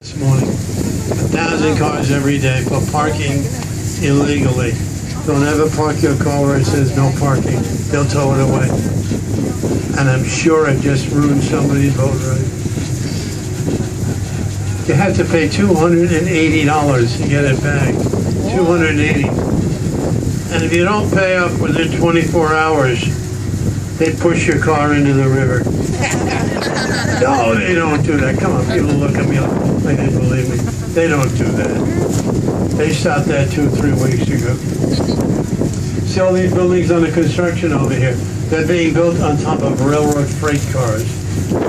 This morning, 1,000 cars every day for parking illegally. Don't ever park your car where it says no parking. They'll tow it away. And I'm sure it just ruined somebody's boat ride. You have to pay $280 to get it back. $280. And if you don't pay up within 24 hours, they push your car into the river. No, they don't do that. Come on, people look at me like they believe me. They don't do that. They stopped that 2-3 weeks ago. See all these buildings under construction over here? They're being built on top of railroad freight cars.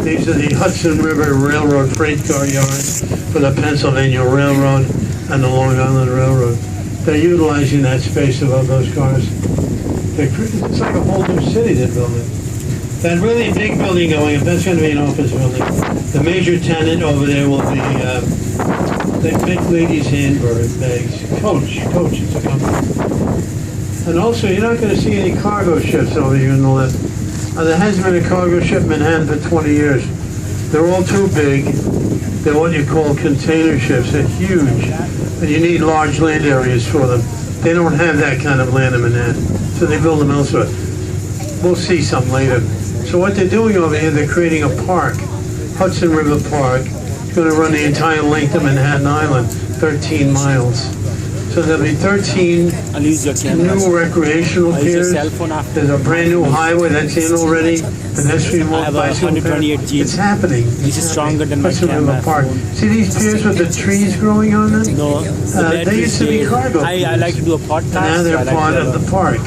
These are the Hudson River Railroad freight car yards for the Pennsylvania Railroad and the Long Island Railroad. They're utilizing that space above those cars. It's like a whole new city they're building. That really big building going up, that's going to be an office building. The major tenant over there will be the big ladies' handbags. Coach, it's a company. And also, you're not going to see any cargo ships over here in the left. There hasn't been a cargo ship in Manhattan for 20 years. They're all too big. They're what you call container ships. They're huge. And you need large land areas for them. They don't have that kind of land in Manhattan. So they build them elsewhere. We'll see some later. So what they're doing over here, they're creating a park, Hudson River Park. It's going to run the entire length of Manhattan Island, 13 miles. So there'll be 13 new recreational piers. There's a brand new highway that's in already. Pedestrian walk, bicycle path. It's happening. This is stronger than my Hudson River camera. Park. See these piers with the trees growing on them? No, They used to be cargo I like to do a podcast. Now they're part of the park.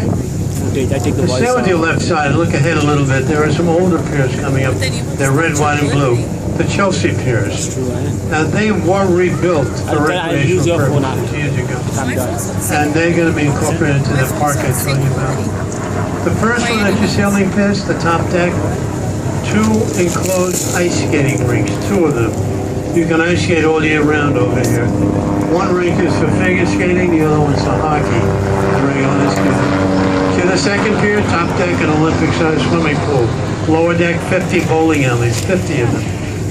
I take the voice Stay with out. your left side. Look ahead a little bit. There are some older piers coming up. They're red, white, and blue. The Chelsea piers. True, Now they were rebuilt for I'll use your recreational phone after. purposes years ago, I'm done. and they're going to be incorporated into the park I told you about. The first one that you're sailing past, the top deck, 2 enclosed ice skating rinks, 2 of them. You can ice skate all year round over here. One rink is for figure skating, the other one's for hockey, regular skating. See the second pier, top deck, an Olympic-sized swimming pool. Lower deck, 50 bowling alleys, 50 of them.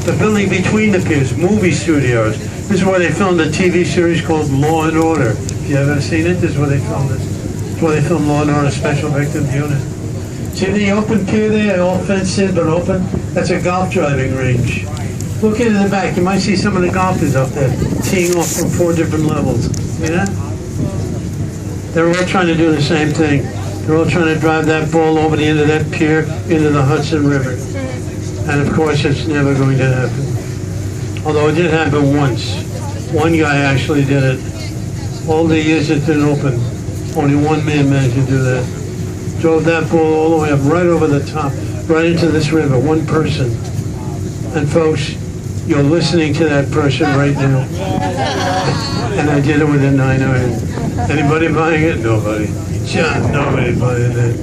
The building between the piers, movie studios. This is where they filmed a TV series called Law and Order. If you haven't seen it, this is where they filmed it. This is where they filmed Law and Order Special Victims Unit. See the open pier there, all fenced in but open? That's a golf driving range. Look into the back, you might see some of the golfers up there, teeing off from 4 different levels. See that? They're all trying to do the same thing. They're all trying to drive that ball over the end of that pier into the Hudson River. And of course, it's never going to happen. Although it did happen once. One guy actually did it. All the years it's been open, only one man managed to do that. Drove that ball all the way up, right over the top, right into this river, one person. And folks, you're listening to that person right now. And I did it with a 9-iron. Anybody buying it? Nobody. John, nobody buying it.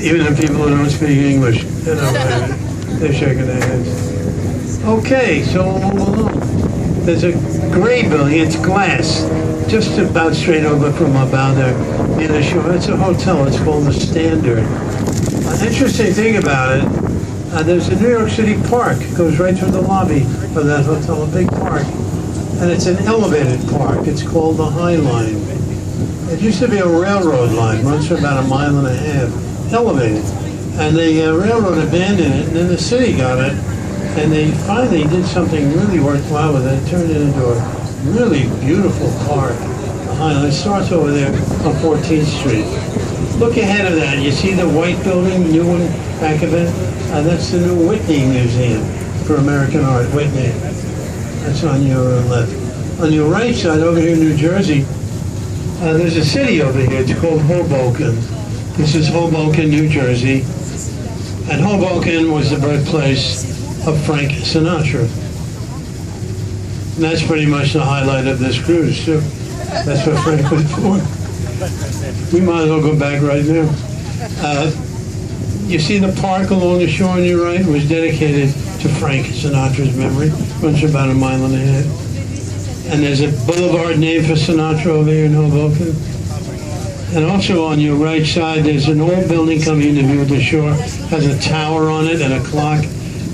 Even the people who don't speak English, they're not buying it. They're shaking their heads. Okay, so we'll move along. There's a gray building, it's glass, just about straight over from our bow there near the shore. It's a hotel, it's called the Standard. An interesting thing about it, there's a New York City park. It goes right through the lobby of that hotel, a big park. And it's an elevated park. It's called the High Line. It used to be a railroad line, runs for about 1.5 miles, elevated. And the railroad abandoned it, and then the city got it, and they finally did something really worthwhile with it. It turned it into a really beautiful park. The High Line starts over there on 14th Street. Look ahead of that. You see the white building, new one back of it? That's the new Whitney Museum for American Art, Whitney. That's on your left. On your right side, over here in New Jersey, there's a city over here. It's called Hoboken. This is Hoboken, New Jersey. And Hoboken was the birthplace of Frank Sinatra. And that's pretty much the highlight of this cruise, too. That's what Frank was born. We might as well go back right now. You see the park along the shore on your right was dedicated to Frank Sinatra's memory. Runs for about 1.5 miles. And there's a boulevard named for Sinatra over here in Hoboken. And also on your right side, there's an old building coming into view of the shore. Has a tower on it and a clock.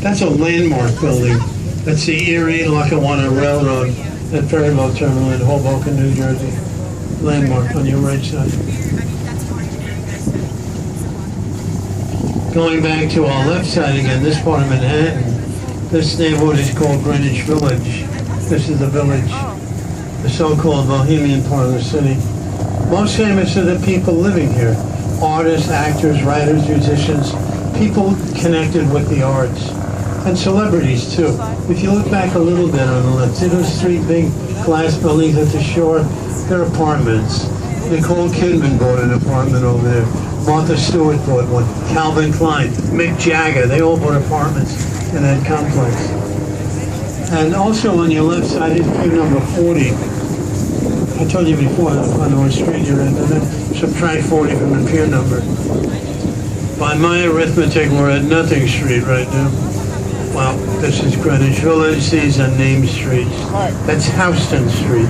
That's a landmark building. That's the Erie Lackawanna Railroad at Ferryboat Terminal in Hoboken, New Jersey. Landmark on your right side. Going back to our left side again, this part of Manhattan, this neighborhood is called Greenwich Village. This is the village, the so-called bohemian part of the city. Most famous are the people living here. Artists, actors, writers, musicians, people connected with the arts. And celebrities too. If you look back a little bit on the left, see those three big glass buildings at the shore? They're apartments. Nicole Kidman bought an apartment over there. Martha Stewart bought one. Calvin Klein, Mick Jagger, they all bought apartments in that complex. And also on your left side is pier number 40. I told you before, on what street you're in, and then subtract 40 from the pier number. By my arithmetic, we're at Nothing Street right now. Well, this is Greenwich Village, these are named streets. That's Houston Street.